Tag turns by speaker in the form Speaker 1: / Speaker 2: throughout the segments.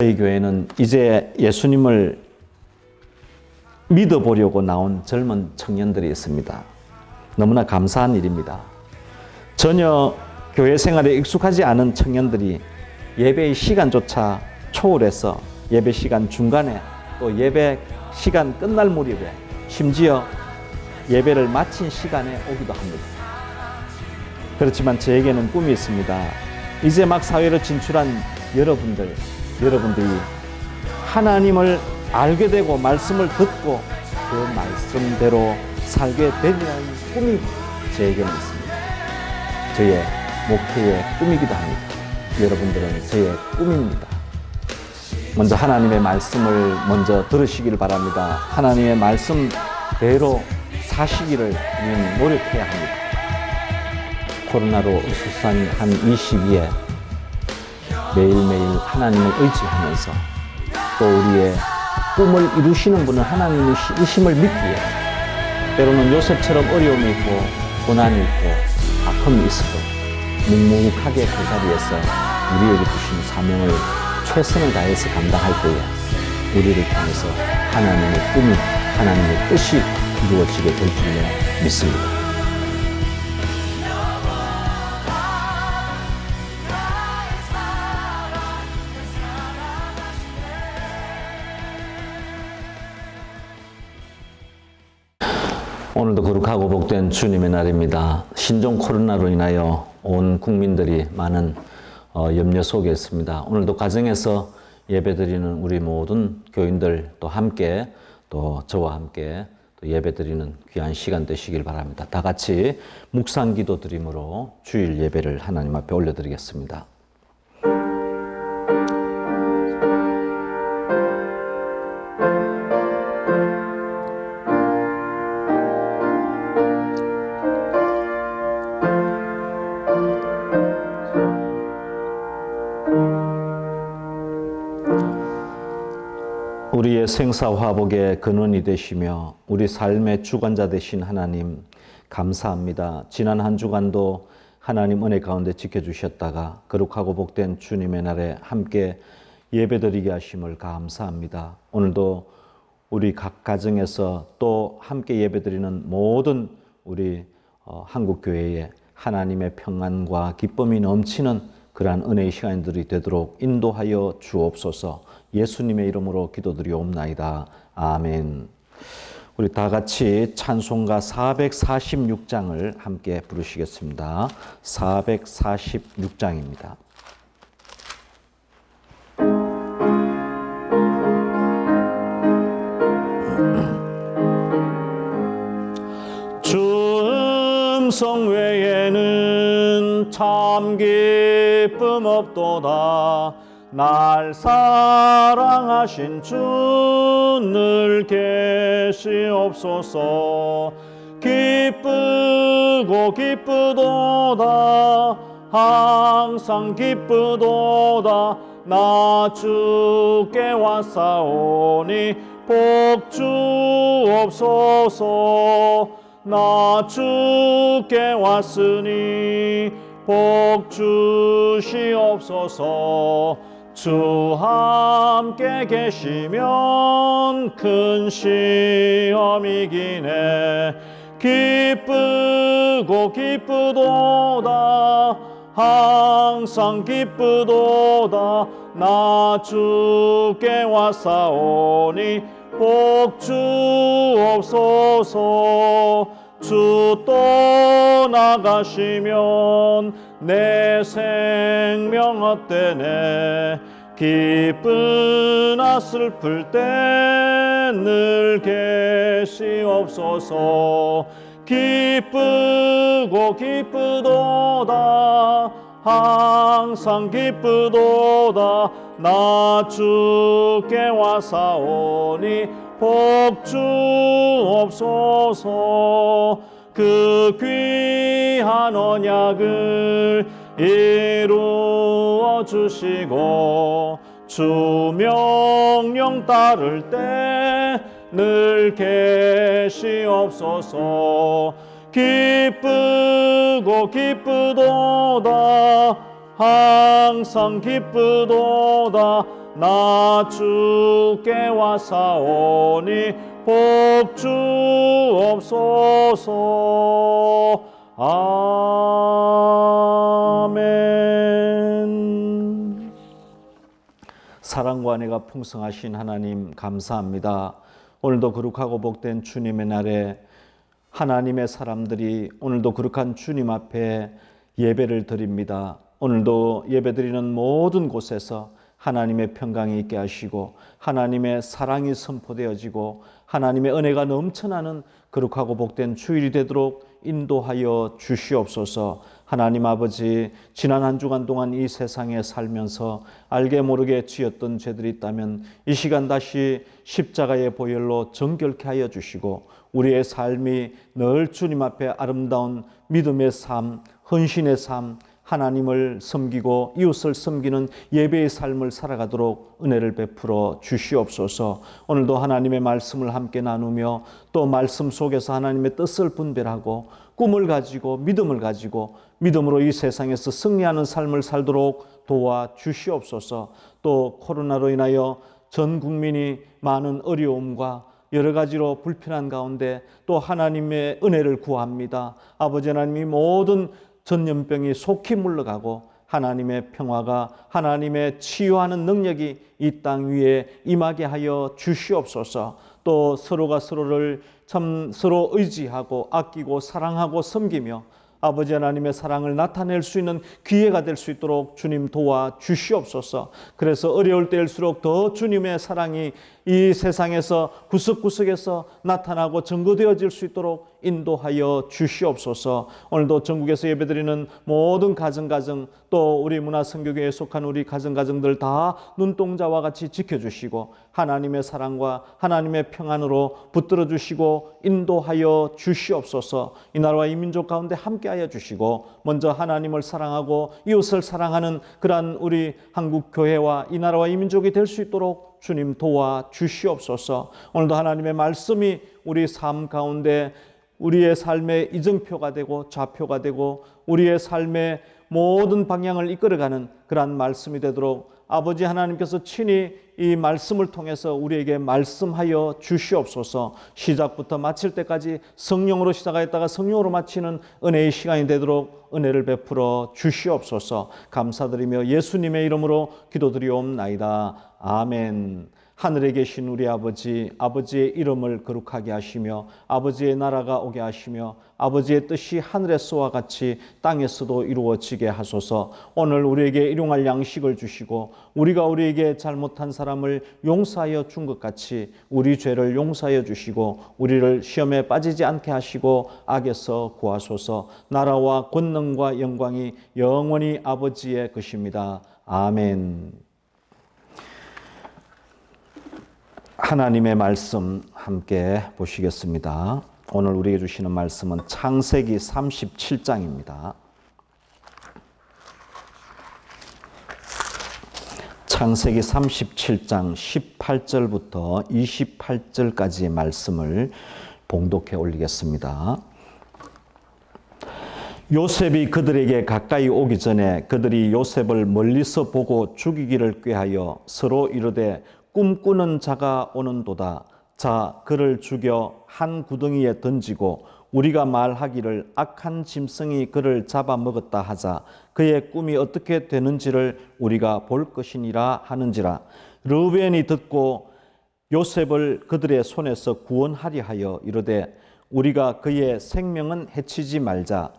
Speaker 1: 저희 교회는 이제 예수님을 믿어보려고 나온 젊은 청년들이 있습니다. 너무나 감사한 일입니다. 전혀 교회 생활에 익숙하지 않은 청년들이 예배의 시간조차 초월해서 예배 시간 중간에 또 예배 시간 끝날 무렵에 심지어 예배를 마친 시간에 오기도 합니다. 그렇지만 저에게는 꿈이 있습니다. 이제 막 사회로 진출한 여러분들이 하나님을 알게 되고 말씀을 듣고 그 말씀대로 살게 되리라는 꿈이 저에게는 있습니다. 저의 목표의 꿈이기도 합니다. 여러분들은 저의 꿈입니다. 먼저 하나님의 말씀을 먼저 들으시기를 바랍니다. 하나님의 말씀대로 사시기를 우리는 노력해야 합니다. 코로나로 으스스한 한 이 시기에 매일매일 하나님을 의지하면서 또 우리의 꿈을 이루시는 분은 하나님이심을 믿기에 때로는 요셉처럼 어려움이 있고 고난이 있고 아픔이 있어도 묵묵하게 그 자리에서 우리에게 주신 사명을 최선을 다해서 감당할 때에 우리를 통해서 하나님의 꿈이 하나님의 뜻이 이루어지게 될 줄로 믿습니다. 오늘도 거룩하고 복된 주님의 날입니다. 신종 코로나로 인하여 온 국민들이 많은 염려 속에 있습니다. 오늘도 가정에서 예배드리는 우리 모든 교인들 또 함께 또 저와 함께 또 예배드리는 귀한 시간 되시길 바랍니다. 다 같이 묵상기도 드림으로 주일 예배를 하나님 앞에 올려드리겠습니다. 우리의 생사화복의 근원이 되시며 우리 삶의 주관자 되신 하나님 감사합니다. 지난 한 주간도 하나님 은혜 가운데 지켜주셨다가 거룩하고 복된 주님의 날에 함께 예배드리게 하심을 감사합니다. 오늘도 우리 각 가정에서 또 함께 예배드리는 모든 우리 한국교회에 하나님의 평안과 기쁨이 넘치는 그러한 은혜의 시간들이 되도록 인도하여 주옵소서. 예수님의 이름으로 기도드리옵나이다. 아멘. 우리 다 같이 찬송가 446장을 함께 부르시겠습니다. 446장입니다. 주 음성 외에는 참 기쁨 없도다. 날 사랑하신 주 늘 계시옵소서. 기쁘고 기쁘도다. 항상 기쁘도다. 나 주께 왔사오니 복 주옵소서. 나 주께 왔으니 복 주시옵소서. 주 함께 계시면 큰 시험이기네. 기쁘고 기쁘도다. 항상 기쁘도다. 나 주께 왔사오니 복 주옵소서. 주 떠나가시면 내 생명 헛되네. 기쁘나 슬플 때 늘 계시옵소서. 기쁘고 기쁘도다. 항상 기쁘도다. 나 주께 왔사오니 복 주옵소서. 그 귀한 언약을 이루어 주시고 주 명령 따를 때 늘 계시옵소서. 기쁘고 기쁘도다. 항상 기쁘도다. 나 주께 와사오니 복 주옵소서. 아멘. 사랑과 은혜가 풍성하신 하나님 감사합니다. 오늘도 거룩하고 복된 주님의 날에 하나님의 사람들이 오늘도 거룩한 주님 앞에 예배를 드립니다. 오늘도 예배드리는 모든 곳에서 하나님의 평강이 있게 하시고 하나님의 사랑이 선포되어지고 하나님의 은혜가 넘쳐나는 거룩하고 복된 주일이 되도록 인도하여 주시옵소서. 하나님 아버지, 지난 한 주간 동안 이 세상에 살면서 알게 모르게 지었던 죄들이 있다면 이 시간 다시 십자가의 보혈로 정결케 하여 주시고 우리의 삶이 늘 주님 앞에 아름다운 믿음의 삶, 헌신의 삶, 하나님을 섬기고 이웃을 섬기는 예배의 삶을 살아가도록 은혜를 베풀어 주시옵소서. 오늘도 하나님의 말씀을 함께 나누며 또 말씀 속에서 하나님의 뜻을 분별하고 꿈을 가지고 믿음을 가지고 믿음으로 이 세상에서 승리하는 삶을 살도록 도와 주시옵소서. 또 코로나로 인하여 전 국민이 많은 어려움과 여러 가지로 불편한 가운데 또 하나님의 은혜를 구합니다. 아버지 하나님이 모든 전염병이 속히 물러가고 하나님의 평화가 하나님의 치유하는 능력이 이 땅 위에 임하게 하여 주시옵소서. 또 서로가 서로를 참 서로 의지하고 아끼고 사랑하고 섬기며 아버지 하나님의 사랑을 나타낼 수 있는 기회가 될 수 있도록 주님 도와 주시옵소서. 그래서 어려울 때일수록 더 주님의 사랑이 이 세상에서 구석구석에서 나타나고 증거되어질 수 있도록 인도하여 주시옵소서. 오늘도 전국에서 예배드리는 모든 가정가정 또 우리 문화선교교회에 속한 우리 가정가정들 다 눈동자와 같이 지켜주시고 하나님의 사랑과 하나님의 평안으로 붙들어 주시고 인도하여 주시옵소서. 이 나라와 이 민족 가운데 함께하여 주시고 먼저 하나님을 사랑하고 이웃을 사랑하는 그러한 우리 한국 교회와 이 나라와 이 민족이 될 수 있도록 주님 도와 주시옵소서. 오늘도 하나님의 말씀이 우리 삶 가운데 우리의 삶의 이정표가 되고 좌표가 되고 우리의 삶의 모든 방향을 이끌어가는 그러한 말씀이 되도록 아버지 하나님께서 친히 이 말씀을 통해서 우리에게 말씀하여 주시옵소서. 시작부터 마칠 때까지 성령으로 시작하였다가 성령으로 마치는 은혜의 시간이 되도록 은혜를 베풀어 주시옵소서. 감사드리며 예수님의 이름으로 기도드리옵나이다. 아멘. 하늘에 계신 우리 아버지, 아버지의 이름을 거룩하게 하시며 아버지의 나라가 오게 하시며 아버지의 뜻이 하늘에서와 같이 땅에서도 이루어지게 하소서. 오늘 우리에게 일용할 양식을 주시고 우리가 우리에게 잘못한 사람을 용서하여 준 것 같이 우리 죄를 용서하여 주시고 우리를 시험에 빠지지 않게 하시고 악에서 구하소서. 나라와 권능과 영광이 영원히 아버지의 것입니다. 아멘. 하나님의 말씀 함께 보시겠습니다. 오늘 우리에게 주시는 말씀은 창세기 37장입니다. 창세기 37장 18절부터 28절까지의 말씀을 봉독해 올리겠습니다. 요셉이 그들에게 가까이 오기 전에 그들이 요셉을 멀리서 보고 죽이기를 꾀하여 서로 이르되 꿈꾸는 자가 오는도다. 자, 그를 죽여 한 구덩이에 던지고 우리가 말하기를 악한 짐승이 그를 잡아먹었다 하자. 그의 꿈이 어떻게 되는지를 우리가 볼 것이니라 하는지라. 르우벤이 듣고 요셉을 그들의 손에서 구원하려 하여 이르되 우리가 그의 생명은 해치지 말자.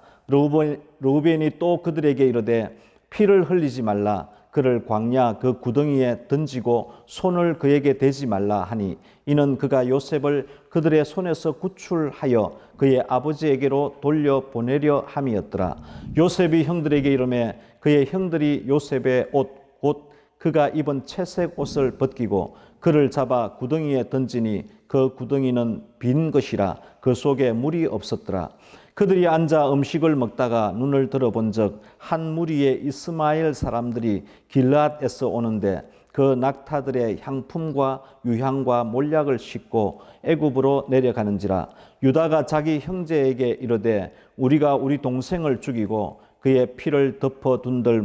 Speaker 1: 르우벤이 또 그들에게 이르되 피를 흘리지 말라. 그를 광야 그 구덩이에 던지고 손을 그에게 대지 말라 하니 이는 그가 요셉을 그들의 손에서 구출하여 그의 아버지에게로 돌려보내려 함이었더라. 요셉이 형들에게 이르매 그의 형들이 요셉의 옷 곧 그가 입은 채색 옷을 벗기고 그를 잡아 구덩이에 던지니 그 구덩이는 빈 것이라 그 속에 물이 없었더라. 그들이 앉아 음식을 먹다가 눈을 들어본 적 한 무리의 이스마엘 사람들이 길르앗에서 오는데 그 낙타들의 향품과 유향과 몰약을 싣고 애굽으로 내려가는지라. 유다가 자기 형제에게 이르되 우리가 우리 동생을 죽이고 그의 피를 덮어둔들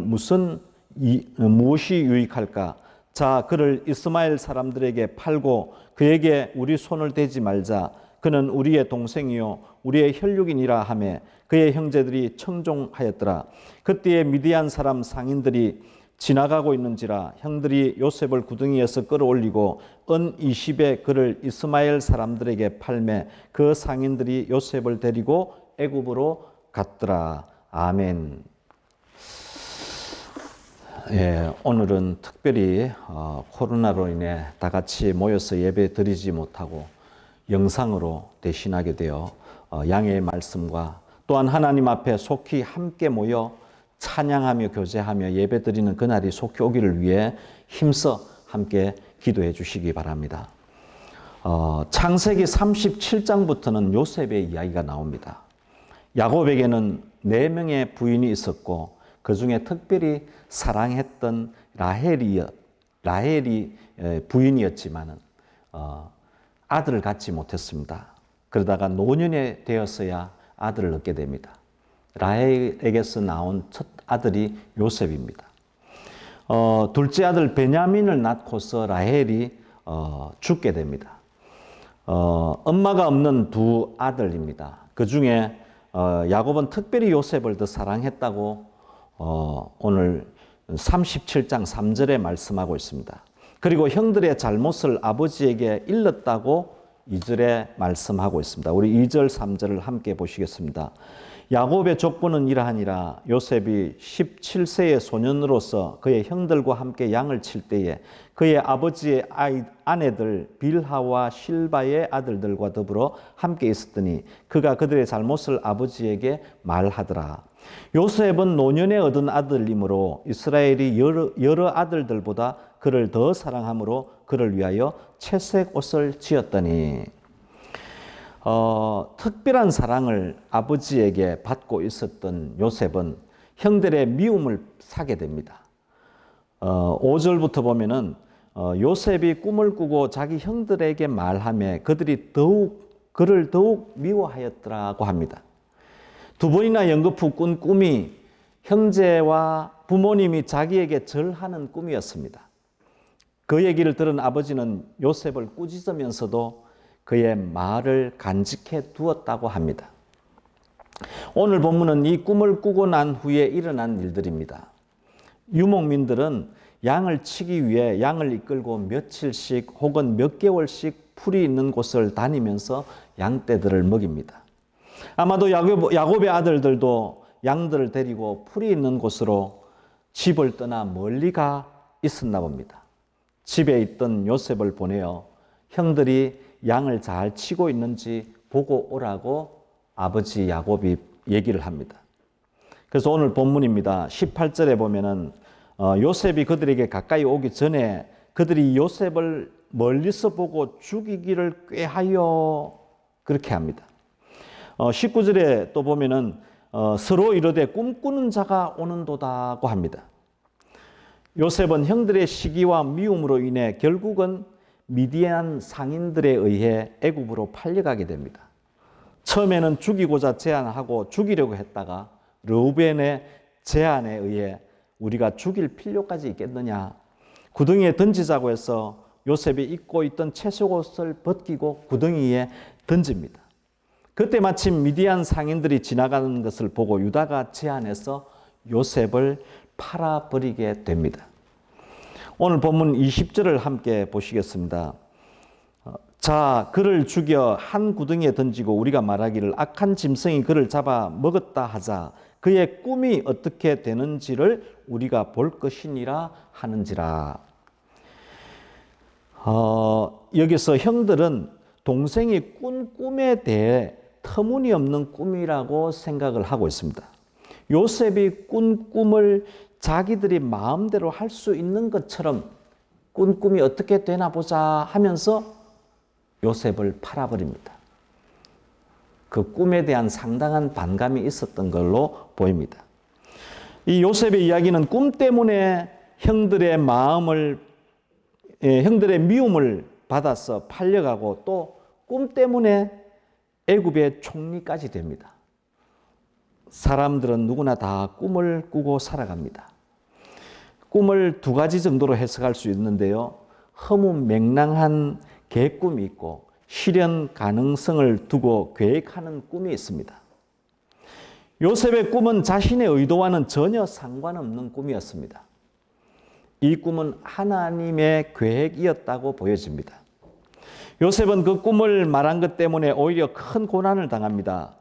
Speaker 1: 무엇이 유익할까? 자, 그를 이스마엘 사람들에게 팔고 그에게 우리 손을 대지 말자. 그는 우리의 동생이요 우리의 혈육이니라 하며 그의 형제들이 청종하였더라. 그때에 미디안 사람 상인들이 지나가고 있는지라 형들이 요셉을 구덩이에서 끌어올리고 은 20에 그를 이스마엘 사람들에게 팔매 그 상인들이 요셉을 데리고 애굽으로 갔더라. 아멘. 예, 오늘은 특별히 코로나로 인해 다 같이 모여서 예배 드리지 못하고 영상으로 대신하게 되어 양해의 말씀과 또한 하나님 앞에 속히 함께 모여 찬양하며 교제하며 예배 드리는 그날이 속히 오기를 위해 힘써 함께 기도해 주시기 바랍니다. 창세기 37장부터는 요셉의 이야기가 나옵니다. 야곱에게는 4명의 부인이 있었고 그 중에 특별히 사랑했던 라헬이 부인이었지만은 아들을 갖지 못했습니다. 그러다가 노년에 되었어야 아들을 얻게 됩니다. 라헬에게서 나온 첫 아들이 요셉입니다. 둘째 아들 베냐민을 낳고서 라헬이 죽게 됩니다. 엄마가 없는 두 아들입니다. 그 중에 야곱은 특별히 요셉을 더 사랑했다고 오늘 37장 3절에 말씀하고 있습니다. 그리고 형들의 잘못을 아버지에게 일렀다고 2절에 말씀하고 있습니다. 우리 2절, 3절을 함께 보시겠습니다. 야곱의 족보는 이러하니라. 요셉이 17세의 소년으로서 그의 형들과 함께 양을 칠 때에 그의 아버지의 아내들 빌하와 실바의 아들들과 더불어 함께 있었더니 그가 그들의 잘못을 아버지에게 말하더라. 요셉은 노년에 얻은 아들이므로 이스라엘이 여러 아들들보다 그를 더 사랑함으로 그를 위하여 채색 옷을 지었더니 특별한 사랑을 아버지에게 받고 있었던 요셉은 형들의 미움을 사게 됩니다. 5절부터 보면은 요셉이 꿈을 꾸고 자기 형들에게 말하며 그들이 그를 더욱 미워하였더라고 합니다. 두 번이나 연거푸 꾼 꿈이 형제와 부모님이 자기에게 절하는 꿈이었습니다. 그 얘기를 들은 아버지는 요셉을 꾸짖으면서도 그의 말을 간직해 두었다고 합니다. 오늘 본문은 이 꿈을 꾸고 난 후에 일어난 일들입니다. 유목민들은 양을 치기 위해 양을 이끌고 며칠씩 혹은 몇 개월씩 풀이 있는 곳을 다니면서 양떼들을 먹입니다. 아마도 야곱의 아들들도 양들을 데리고 풀이 있는 곳으로 집을 떠나 멀리 가 있었나 봅니다. 집에 있던 요셉을 보내어 형들이 양을 잘 치고 있는지 보고 오라고 아버지 야곱이 얘기를 합니다. 그래서 오늘 본문입니다. 18절에 보면은 요셉이 그들에게 가까이 오기 전에 그들이 요셉을 멀리서 보고 죽이기를 꾀하여 그렇게 합니다. 19절에 또 보면은 서로 이르되 꿈꾸는 자가 오는도다고 합니다. 요셉은 형들의 시기와 미움으로 인해 결국은 미디안 상인들에 의해 애굽으로 팔려가게 됩니다. 처음에는 죽이고자 제안하고 죽이려고 했다가 르우벤의 제안에 의해 우리가 죽일 필요까지 있겠느냐, 구덩이에 던지자고 해서 요셉이 입고 있던 채색옷을 벗기고 구덩이에 던집니다. 그때 마침 미디안 상인들이 지나가는 것을 보고 유다가 제안해서 요셉을 팔아버리게 됩니다. 오늘 본문 20절을 함께 보시겠습니다. 자, 그를 죽여 한 구덩이에 던지고 우리가 말하기를 악한 짐승이 그를 잡아 먹었다 하자. 그의 꿈이 어떻게 되는지를 우리가 볼 것이니라 하는지라. 여기서 형들은 동생이 꾼 꿈에 대해 터무니없는 꿈이라고 생각을 하고 있습니다. 요셉이 꾼 꿈을 자기들이 마음대로 할 수 있는 것처럼 꾼 꿈이 어떻게 되나 보자 하면서 요셉을 팔아버립니다. 그 꿈에 대한 상당한 반감이 있었던 걸로 보입니다. 이 요셉의 이야기는 꿈 때문에 형들의 미움을 받아서 팔려가고 또 꿈 때문에 애굽의 총리까지 됩니다. 사람들은 누구나 다 꿈을 꾸고 살아갑니다. 꿈을 두 가지 정도로 해석할 수 있는데요. 허무맹랑한 개꿈이 있고 실현 가능성을 두고 계획하는 꿈이 있습니다. 요셉의 꿈은 자신의 의도와는 전혀 상관없는 꿈이었습니다. 이 꿈은 하나님의 계획이었다고 보여집니다. 요셉은 그 꿈을 말한 것 때문에 오히려 큰 고난을 당합니다.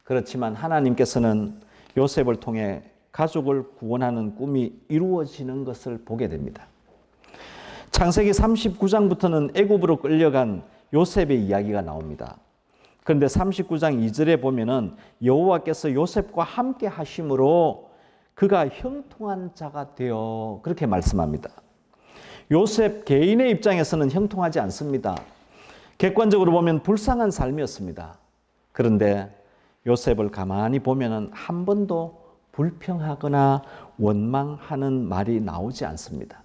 Speaker 1: 그렇지만 하나님께서는 요셉을 통해 가족을 구원하는 꿈이 이루어지는 것을 보게 됩니다. 창세기 39장부터는 애굽으로 끌려간 요셉의 이야기가 나옵니다. 그런데 39장 2절에 보면은 여호와께서 요셉과 함께 하심으로 그가 형통한 자가 되어 그렇게 말씀합니다. 요셉 개인의 입장에서는 형통하지 않습니다. 객관적으로 보면 불쌍한 삶이었습니다. 그런데 요셉을 가만히 보면은 한 번도 불평하거나 원망하는 말이 나오지 않습니다.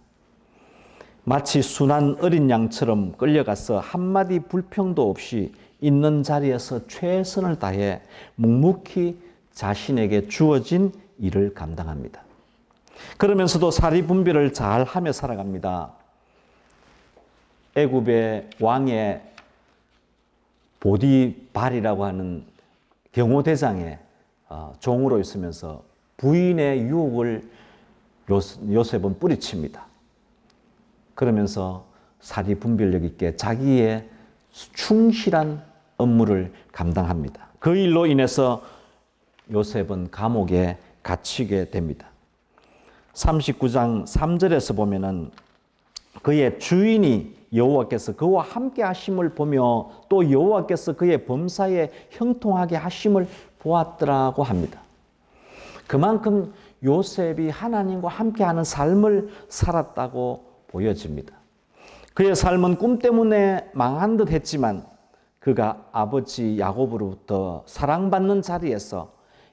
Speaker 1: 마치 순한 어린 양처럼 끌려가서 한마디 불평도 없이 있는 자리에서 최선을 다해 묵묵히 자신에게 주어진 일을 감당합니다. 그러면서도 사리분별을 잘 하며 살아갑니다. 애굽의 왕의 보디발이라고 하는 경호대장의 종으로 있으면서 부인의 유혹을 요셉은 뿌리칩니다. 그러면서 사리분별력 있게 자기의 충실한 업무를 감당합니다. 그 일로 인해서 요셉은 감옥에 갇히게 됩니다. 39장 3절에서 보면은 그의 주인이 여호와께서 그와 함께 하심을 보며 또 여호와께서 그의 범사에 형통하게 하심을 보았더라고 합니다. 그만큼 요셉이 하나님과 함께하는 삶을 살았다고 보여집니다. 그의 삶은 꿈 때문에 망한 듯 했지만 그가 아버지 야곱으로부터 사랑받는 자리에서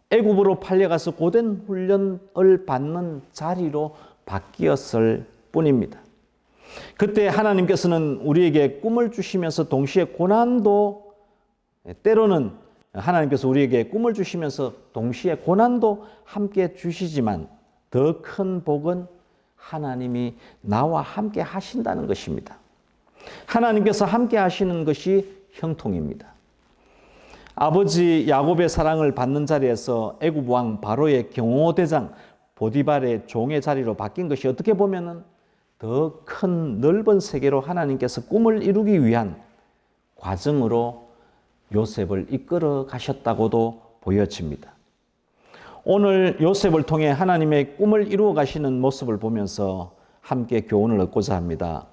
Speaker 1: 애굽으로 팔려가서 고된 훈련을 받는 자리로 바뀌었을 뿐입니다. 그때 하나님께서는 우리에게 꿈을 주시면서 동시에 고난도, 때로는 하나님께서 우리에게 꿈을 주시면서 동시에 고난도 함께 주시지만 더 큰 복은 하나님이 나와 함께 하신다는 것입니다. 하나님께서 함께 하시는 것이 형통입니다. 아버지 야곱의 사랑을 받는 자리에서 애굽 왕 바로의 경호대장 보디발의 종의 자리로 바뀐 것이 어떻게 보면은 더 큰 넓은 세계로 하나님께서 꿈을 이루기 위한 과정으로 요셉을 이끌어 가셨다고도 보여집니다. 오늘 요셉을 통해 하나님의 꿈을 이루어 가시는 모습을 보면서 함께 교훈을 얻고자 합니다.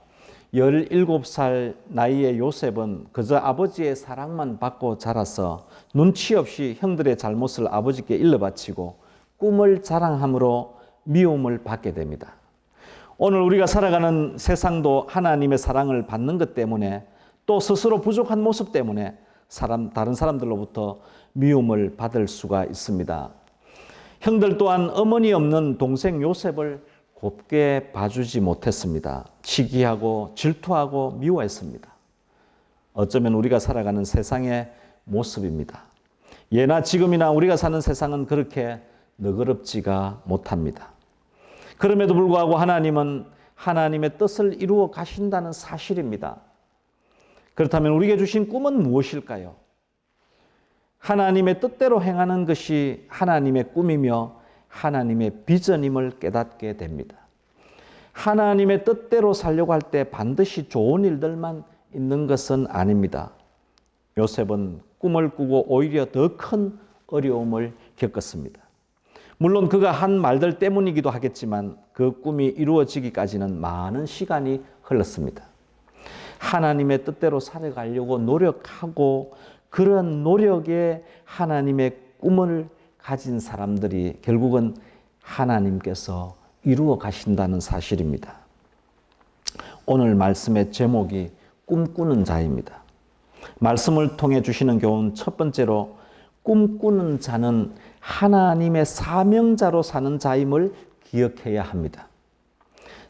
Speaker 1: 17살 나이의 요셉은 그저 아버지의 사랑만 받고 자라서 눈치 없이 형들의 잘못을 아버지께 일러바치고 꿈을 자랑함으로 미움을 받게 됩니다. 오늘 우리가 살아가는 세상도 하나님의 사랑을 받는 것 때문에 또 스스로 부족한 모습 때문에 다른 사람들로부터 미움을 받을 수가 있습니다. 형들 또한 어머니 없는 동생 요셉을 곱게 봐주지 못했습니다. 시기하고 질투하고 미워했습니다. 어쩌면 우리가 살아가는 세상의 모습입니다. 예나 지금이나 우리가 사는 세상은 그렇게 너그럽지가 못합니다. 그럼에도 불구하고 하나님은 하나님의 뜻을 이루어 가신다는 사실입니다. 그렇다면 우리에게 주신 꿈은 무엇일까요? 하나님의 뜻대로 행하는 것이 하나님의 꿈이며 하나님의 비전임을 깨닫게 됩니다. 하나님의 뜻대로 살려고 할 때 반드시 좋은 일들만 있는 것은 아닙니다. 요셉은 꿈을 꾸고 오히려 더 큰 어려움을 겪었습니다. 물론 그가 한 말들 때문이기도 하겠지만 그 꿈이 이루어지기까지는 많은 시간이 흘렀습니다. 하나님의 뜻대로 살아가려고 노력하고 그런 노력에 하나님의 꿈을 가진 사람들이 결국은 하나님께서 이루어 가신다는 사실입니다. 오늘 말씀의 제목이 꿈꾸는 자입니다. 말씀을 통해 주시는 교훈 첫 번째로 꿈꾸는 자는 하나님의 사명자로 사는 자임을 기억해야 합니다.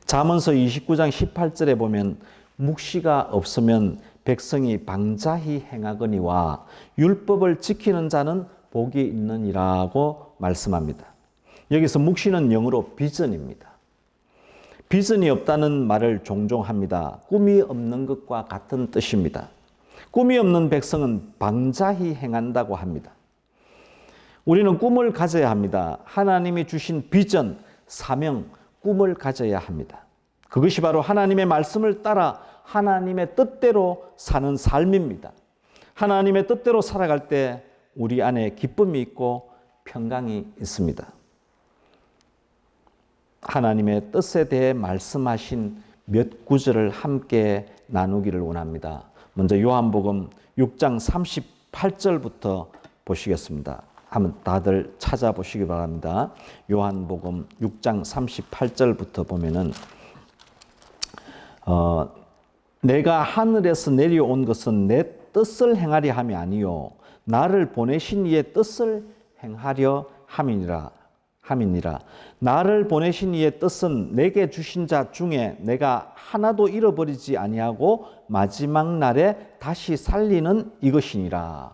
Speaker 1: 잠언서 29장 18절에 보면 묵시가 없으면 백성이 방자히 행하거니와 율법을 지키는 자는 복이 있느니라고 말씀합니다. 여기서 묵시는 영어로 비전입니다. 비전이 없다는 말을 종종 합니다. 꿈이 없는 것과 같은 뜻입니다. 꿈이 없는 백성은 방자히 행한다고 합니다. 우리는 꿈을 가져야 합니다. 하나님이 주신 비전, 사명, 꿈을 가져야 합니다. 그것이 바로 하나님의 말씀을 따라 하나님의 뜻대로 사는 삶입니다. 하나님의 뜻대로 살아갈 때 우리 안에 기쁨이 있고 평강이 있습니다. 하나님의 뜻에 대해 말씀하신 몇 구절을 함께 나누기를 원합니다. 먼저 요한복음 6장 38절부터 보시겠습니다. 한번 다들 찾아보시기 바랍니다. 요한복음 6장 38절부터 보면은 내가 하늘에서 내려온 것은 내 뜻을 행하려 함이 아니요 나를 보내신 이의 뜻을 행하려 함이니라. 나를 보내신 이의 뜻은 내게 주신 자 중에 내가 하나도 잃어버리지 아니하고 마지막 날에 다시 살리는 이것이니라.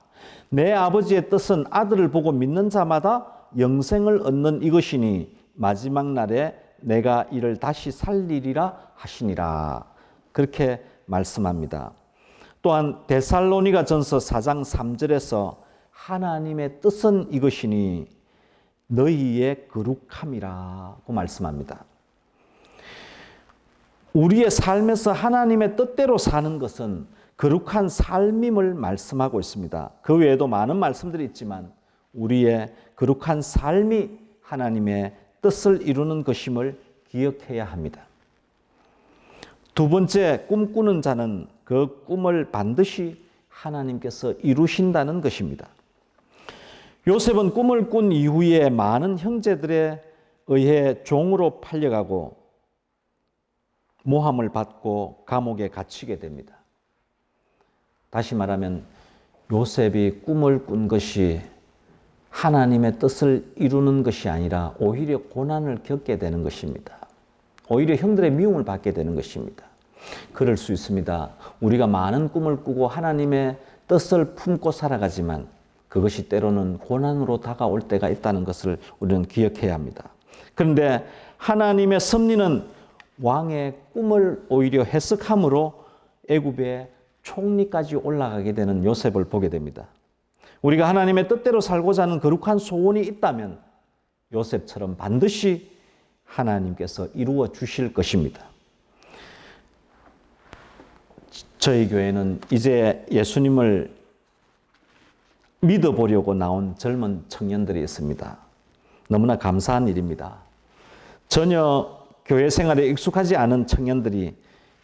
Speaker 1: 내 아버지의 뜻은 아들을 보고 믿는 자마다 영생을 얻는 이것이니 마지막 날에 내가 이를 다시 살리리라 하시니라. 그렇게 말씀합니다. 또한 데살로니가 전서 4장 3절에서 하나님의 뜻은 이것이니 너희의 거룩함이라고 말씀합니다. 우리의 삶에서 하나님의 뜻대로 사는 것은 거룩한 삶임을 말씀하고 있습니다. 그 외에도 많은 말씀들이 있지만 우리의 거룩한 삶이 하나님의 뜻을 이루는 것임을 기억해야 합니다. 두 번째, 꿈꾸는 자는 그 꿈을 반드시 하나님께서 이루신다는 것입니다. 요셉은 꿈을 꾼 이후에 많은 형제들에 의해 종으로 팔려가고 모함을 받고 감옥에 갇히게 됩니다. 다시 말하면 요셉이 꿈을 꾼 것이 하나님의 뜻을 이루는 것이 아니라 오히려 고난을 겪게 되는 것입니다. 오히려 형들의 미움을 받게 되는 것입니다. 그럴 수 있습니다. 우리가 많은 꿈을 꾸고 하나님의 뜻을 품고 살아가지만 그것이 때로는 고난으로 다가올 때가 있다는 것을 우리는 기억해야 합니다. 그런데 하나님의 섭리는 왕의 꿈을 오히려 해석함으로 애굽의 총리까지 올라가게 되는 요셉을 보게 됩니다. 우리가 하나님의 뜻대로 살고자 하는 거룩한 소원이 있다면 요셉처럼 반드시 하나님께서 이루어 주실 것입니다. 저희 교회는 이제 예수님을 믿어보려고 나온 젊은 청년들이 있습니다. 너무나 감사한 일입니다. 전혀 교회 생활에 익숙하지 않은 청년들이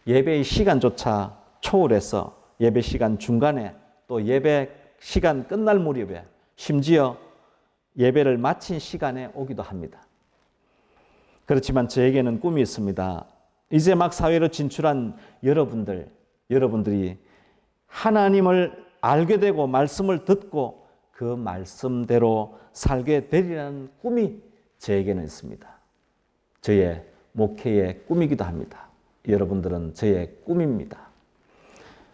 Speaker 1: 예배의 시간조차 초월해서 예배 시간 중간에 또 예배 시간 끝날 무렵에 심지어 예배를 마친 시간에 오기도 합니다. 그렇지만 저에게는 꿈이 있습니다. 이제 막 사회로 진출한 여러분들이 하나님을 알게 되고 말씀을 듣고 그 말씀대로 살게 되리라는 꿈이 저에게는 있습니다. 저의 목회의 꿈이기도 합니다. 여러분들은 저의 꿈입니다.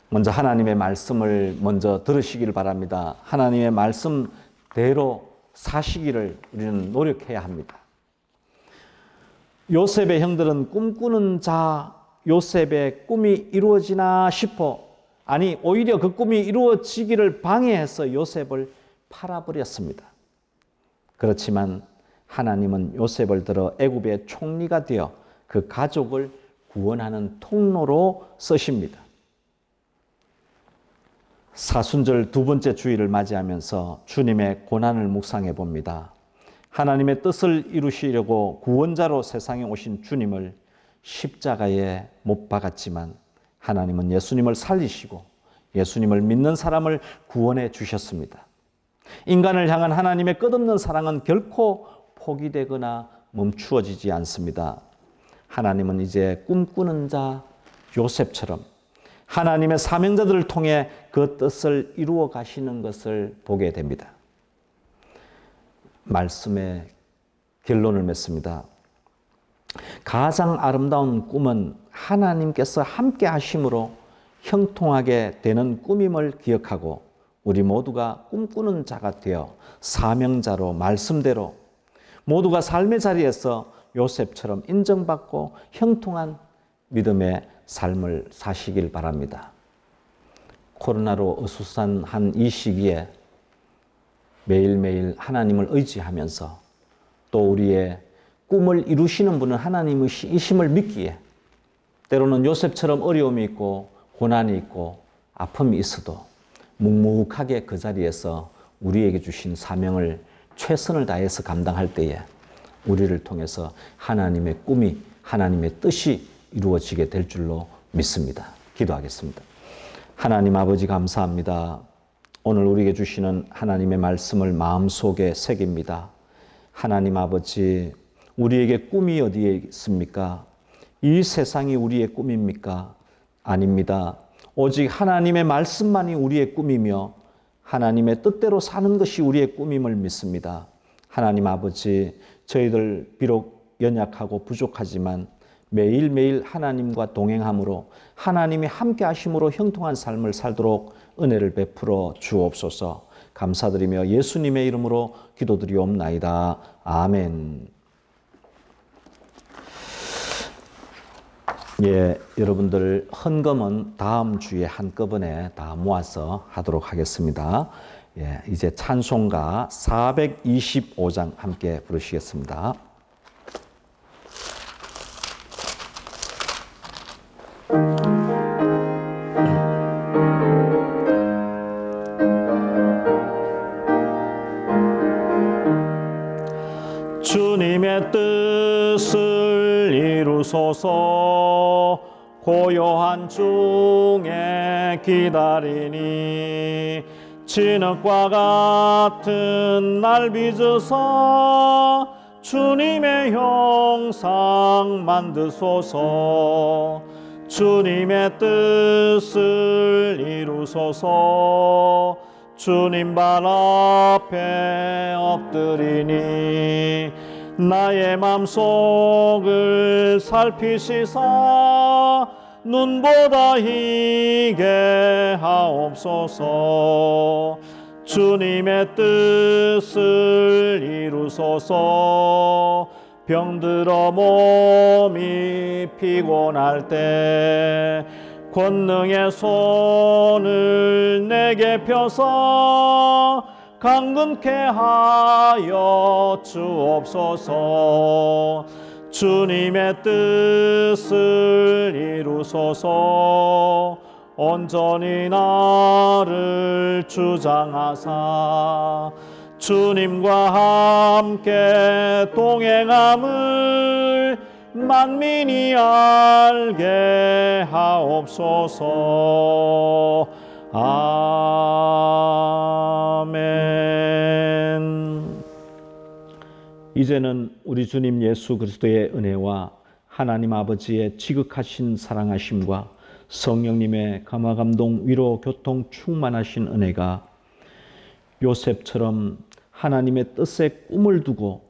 Speaker 1: 먼저 하나님의 말씀을 먼저 들으시기를 바랍니다. 하나님의 말씀대로 사시기를 우리는 노력해야 합니다. 요셉의 형들은 꿈꾸는 자 요셉의 꿈이 이루어지나 싶어 아니 오히려 그 꿈이 이루어지기를 방해해서 요셉을 팔아버렸습니다. 그렇지만 하나님은 요셉을 들어 애굽의 총리가 되어 그 가족을 구원하는 통로로 쓰십니다. 사순절 두 번째 주일을 맞이하면서 주님의 고난을 묵상해 봅니다. 하나님의 뜻을 이루시려고 구원자로 세상에 오신 주님을 십자가에 못 박았지만 하나님은 예수님을 살리시고 예수님을 믿는 사람을 구원해 주셨습니다. 인간을 향한 하나님의 끝없는 사랑은 결코 포기되거나 멈추어지지 않습니다. 하나님은 이제 꿈꾸는 자 요셉처럼 하나님의 사명자들을 통해 그 뜻을 이루어 가시는 것을 보게 됩니다. 말씀의 결론을 맺습니다. 가장 아름다운 꿈은 하나님께서 함께 하심으로 형통하게 되는 꿈임을 기억하고 우리 모두가 꿈꾸는 자가 되어 사명자로 말씀대로 모두가 삶의 자리에서 요셉처럼 인정받고 형통한 믿음의 삶을 사시길 바랍니다. 코로나로 어수선한 이 시기에 매일매일 하나님을 의지하면서 또 우리의 꿈을 이루시는 분은 하나님이심을 믿기에 때로는 요셉처럼 어려움이 있고 고난이 있고 아픔이 있어도 묵묵하게 그 자리에서 우리에게 주신 사명을 최선을 다해서 감당할 때에 우리를 통해서 하나님의 꿈이, 하나님의 뜻이 이루어지게 될 줄로 믿습니다. 기도하겠습니다. 하나님 아버지 감사합니다. 오늘 우리에게 주시는 하나님의 말씀을 마음속에 새깁니다. 하나님 아버지, 우리에게 꿈이 어디에 있습니까? 이 세상이 우리의 꿈입니까? 아닙니다. 오직 하나님의 말씀만이 우리의 꿈이며 하나님의 뜻대로 사는 것이 우리의 꿈임을 믿습니다. 하나님 아버지, 저희들 비록 연약하고 부족하지만 매일매일 하나님과 동행함으로 하나님이 함께 하심으로 형통한 삶을 살도록 은혜를 베풀어 주옵소서. 감사드리며 예수님의 이름으로 기도드리옵나이다. 아멘. 예, 여러분들 헌금은 다음 주에 한꺼번에 다 모아서 하도록 하겠습니다. 예, 이제 찬송가 425장 함께 부르시겠습니다. 주님의 뜻을 이루소서. 고요한 중에 기다리니 진흙과 같은 날 빚으사 주님의 형상 만드소서. 주님의 뜻을 이루소서. 주님 발 앞에 엎드리니 나의 맘속을 살피시사 눈보다 희게 하옵소서. 주님의 뜻을 이루소서. 병들어 몸이 피곤할 때 권능의 손을 내게 펴서 강건케 하여 주옵소서. 주님의 뜻을 이루소서. 온전히 나를 주장하사 주님과 함께 동행함을 만민이 알게 하옵소서. 아멘. 이제는 우리 주님 예수 그리스도의 은혜와 하나님 아버지의 지극하신 사랑하심과 성령님의 감화감동 위로 교통 충만하신 은혜가 요셉처럼 하나님의 뜻에 꿈을 두고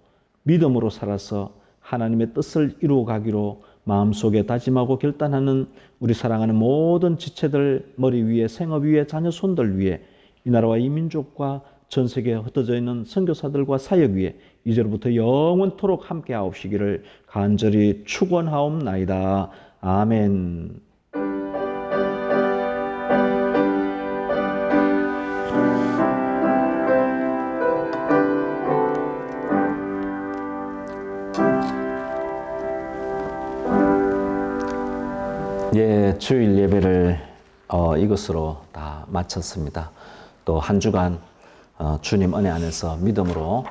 Speaker 1: 믿음으로 살아서 하나님의 뜻을 이루어가기로 마음속에 다짐하고 결단하는 우리 사랑하는 모든 지체들 머리 위에, 생업 위에, 자녀 손들 위에, 이 나라와 이 민족과 전 세계에 흩어져 있는 선교사들과 사역 위에 이제로부터 영원토록 함께 하옵시기를 간절히 축원하옵나이다. 아멘. 예, 주일 예배를 이것으로 다 마쳤습니다. 또 한 주간 주님 은혜 안에서 믿음으로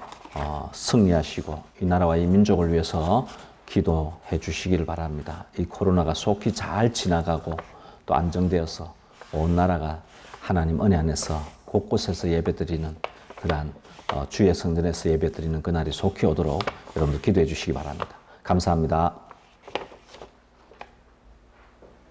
Speaker 1: 승리하시고 이 나라와 이 민족을 위해서 기도해 주시기를 바랍니다. 이 코로나가 속히 잘 지나가고 또 안정되어서 온 나라가 하나님 은혜 안에서 곳곳에서 예배드리는 그러한 주의 성전에서 예배드리는 그날이 속히 오도록 여러분들 기도해 주시기 바랍니다. 감사합니다.